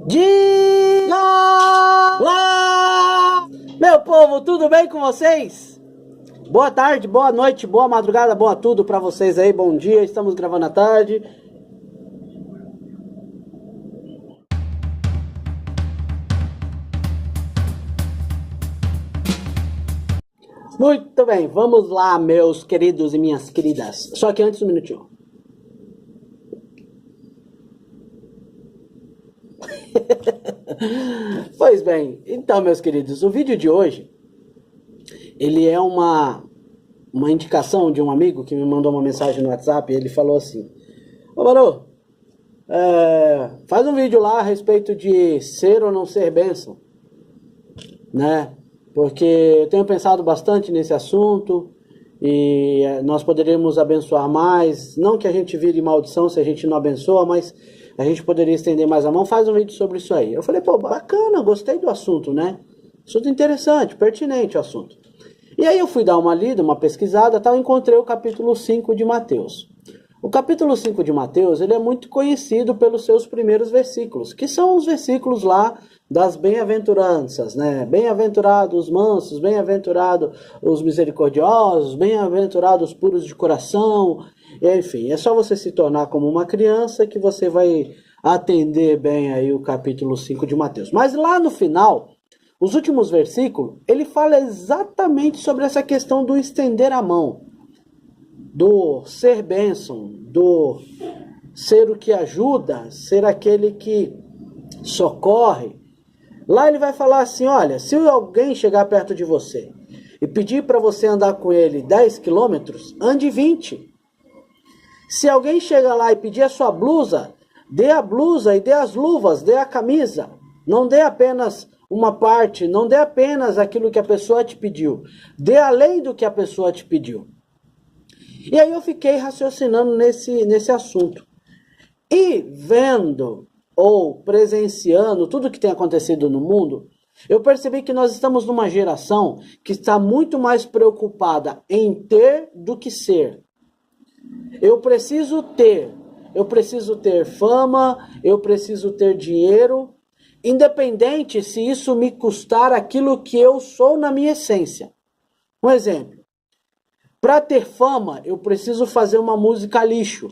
Dia! Lá! Meu povo, tudo bem com vocês? Boa tarde, boa noite, boa madrugada, boa tudo pra vocês aí, bom dia, estamos gravando à tarde. Muito bem, vamos lá, meus queridos e minhas queridas. Só que antes, um minutinho. Pois bem, então, meus queridos, o vídeo de hoje, ele é uma indicação de um amigo que me mandou uma mensagem no WhatsApp, e ele falou assim: ô Barô, faz um vídeo lá a respeito de ser ou não ser bênção, né? Porque eu tenho pensado bastante nesse assunto e nós poderíamos abençoar mais, não que a gente vire maldição se a gente não abençoa, mas a gente poderia estender mais a mão. Faz um vídeo sobre isso aí. Eu falei, pô, bacana, gostei do assunto, né? Assunto interessante, pertinente o assunto. E aí eu fui dar uma lida, uma pesquisada, tal, encontrei o capítulo 5 de Mateus. O capítulo 5 de Mateus, ele é muito conhecido pelos seus primeiros versículos, que são os versículos lá das bem-aventuranças, né? Bem-aventurados os mansos, bem-aventurados os misericordiosos, bem-aventurados os puros de coração. Enfim, é só você se tornar como uma criança que você vai atender bem aí o capítulo 5 de Mateus. Mas lá no final, os últimos versículos, ele fala exatamente sobre essa questão do estender a mão, do ser bênção, do ser o que ajuda, ser aquele que socorre. Lá ele vai falar assim, olha, se alguém chegar perto de você e pedir para você andar com ele 10 quilômetros, ande 20. Se alguém chega lá e pedir a sua blusa, dê a blusa e dê as luvas, dê a camisa. Não dê apenas uma parte, não dê apenas aquilo que a pessoa te pediu. Dê além do que a pessoa te pediu. E aí eu fiquei raciocinando nesse assunto. E vendo ou presenciando tudo que tem acontecido no mundo, eu percebi que nós estamos numa geração que está muito mais preocupada em ter do que ser. Eu preciso ter fama, eu preciso ter dinheiro, independente se isso me custar aquilo que eu sou na minha essência. Um exemplo. Para ter fama, eu preciso fazer uma música lixo,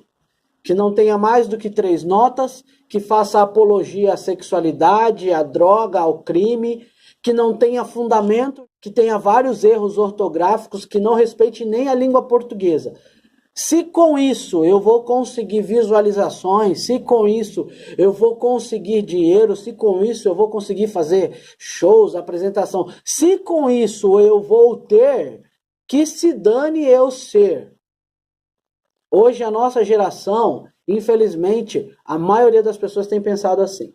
que não tenha mais do que 3 notas, que faça apologia à sexualidade, à droga, ao crime, que não tenha fundamento, que tenha vários erros ortográficos, que não respeite nem a língua portuguesa. Se com isso eu vou conseguir visualizações, se com isso eu vou conseguir dinheiro, se com isso eu vou conseguir fazer shows, apresentação, se com isso eu vou ter, que se dane eu ser. Hoje a nossa geração, infelizmente, a maioria das pessoas tem pensado assim.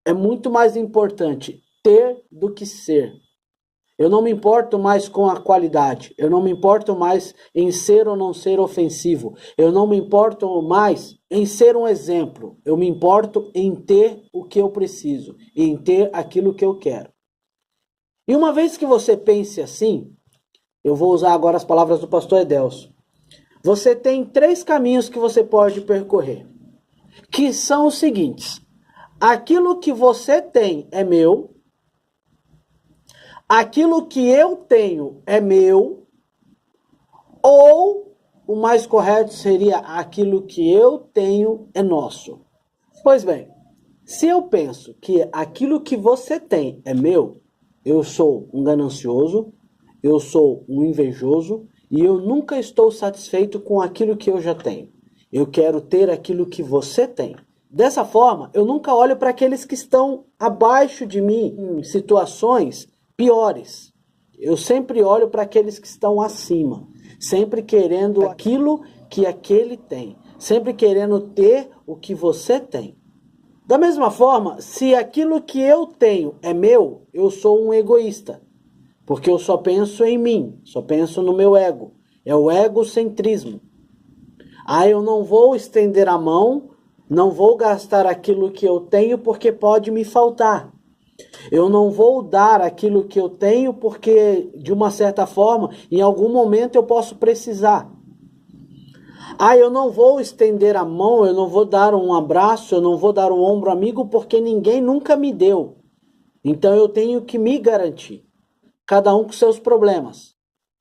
É muito mais importante ter do que ser. Eu não me importo mais com a qualidade. Eu não me importo mais em ser ou não ser ofensivo. Eu não me importo mais em ser um exemplo. Eu me importo em ter o que eu preciso, em ter aquilo que eu quero. E uma vez que você pense assim, eu vou usar agora as palavras do pastor Edelso. Você tem 3 caminhos que você pode percorrer, que são os seguintes. Aquilo que você tem é meu, aquilo que eu tenho é meu, ou o mais correto seria aquilo que eu tenho é nosso. Pois bem, se eu penso que aquilo que você tem é meu, eu sou um ganancioso, eu sou um invejoso e eu nunca estou satisfeito com aquilo que eu já tenho. Eu quero ter aquilo que você tem. Dessa forma, eu nunca olho para aqueles que estão abaixo de mim em situações piores. Eu sempre olho para aqueles que estão acima, sempre querendo aquilo que aquele tem, sempre querendo ter o que você tem. Da mesma forma, se aquilo que eu tenho é meu, eu sou um egoísta. Porque eu só penso em mim, só penso no meu ego. É o egocentrismo. Eu não vou estender a mão, não vou gastar aquilo que eu tenho porque pode me faltar. Eu não vou dar aquilo que eu tenho porque, de uma certa forma, em algum momento eu posso precisar. Ah, eu não vou estender a mão, eu não vou dar um abraço, eu não vou dar um ombro amigo porque ninguém nunca me deu. Então eu tenho que me garantir. Cada um com seus problemas.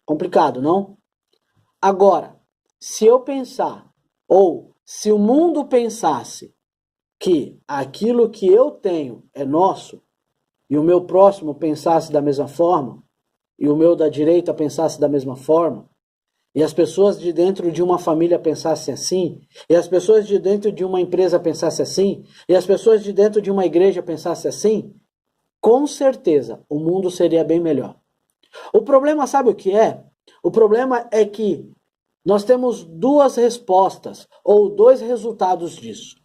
Complicado, não? Agora, se eu pensar, ou se o mundo pensasse que aquilo que eu tenho é nosso, e o meu próximo pensasse da mesma forma, e o meu da direita pensasse da mesma forma, e as pessoas de dentro de uma família pensassem assim, e as pessoas de dentro de uma empresa pensassem assim, e as pessoas de dentro de uma igreja pensassem assim, com certeza o mundo seria bem melhor. O problema, sabe o que é? O problema é que nós temos duas respostas, ou dois resultados disso.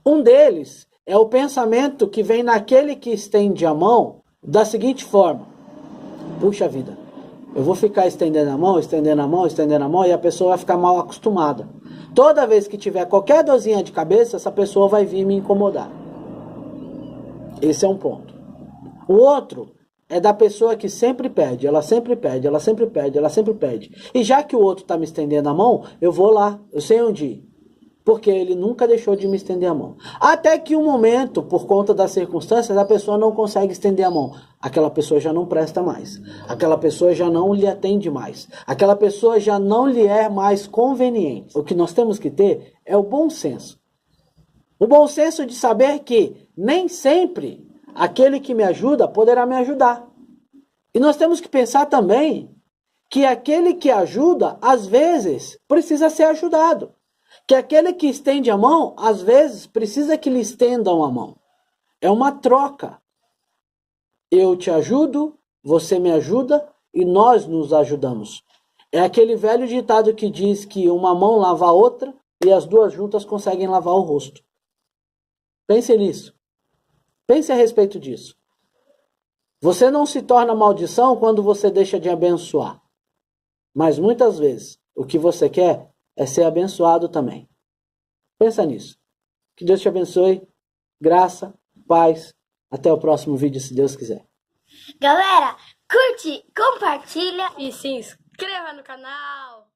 Um deles é o pensamento que vem naquele que estende a mão da seguinte forma: puxa vida, eu vou ficar estendendo a mão, estendendo a mão, estendendo a mão, e a pessoa vai ficar mal acostumada. Toda vez que tiver qualquer dorzinha de cabeça, essa pessoa vai vir me incomodar. Esse é um ponto. O outro é da pessoa que sempre pede, ela sempre pede, ela sempre pede, ela sempre pede. E já que o outro está me estendendo a mão, eu vou lá, eu sei onde ir. Porque ele nunca deixou de me estender a mão. Até que um momento, por conta das circunstâncias, a pessoa não consegue estender a mão. Aquela pessoa já não presta mais. Aquela pessoa já não lhe atende mais. Aquela pessoa já não lhe é mais conveniente. O que nós temos que ter é o bom senso. O bom senso de saber que nem sempre aquele que me ajuda poderá me ajudar. E nós temos que pensar também que aquele que ajuda, às vezes, precisa ser ajudado. Que aquele que estende a mão, às vezes, precisa que lhe estendam a mão. É uma troca. Eu te ajudo, você me ajuda e nós nos ajudamos. É aquele velho ditado que diz que uma mão lava a outra e as duas juntas conseguem lavar o rosto. Pense nisso. Pense a respeito disso. Você não se torna maldição quando você deixa de abençoar. Mas muitas vezes, o que você quer é ser abençoado também. Pensa nisso. Que Deus te abençoe. Graça, paz. Até o próximo vídeo, se Deus quiser. Galera, curte, compartilha e se inscreva no canal.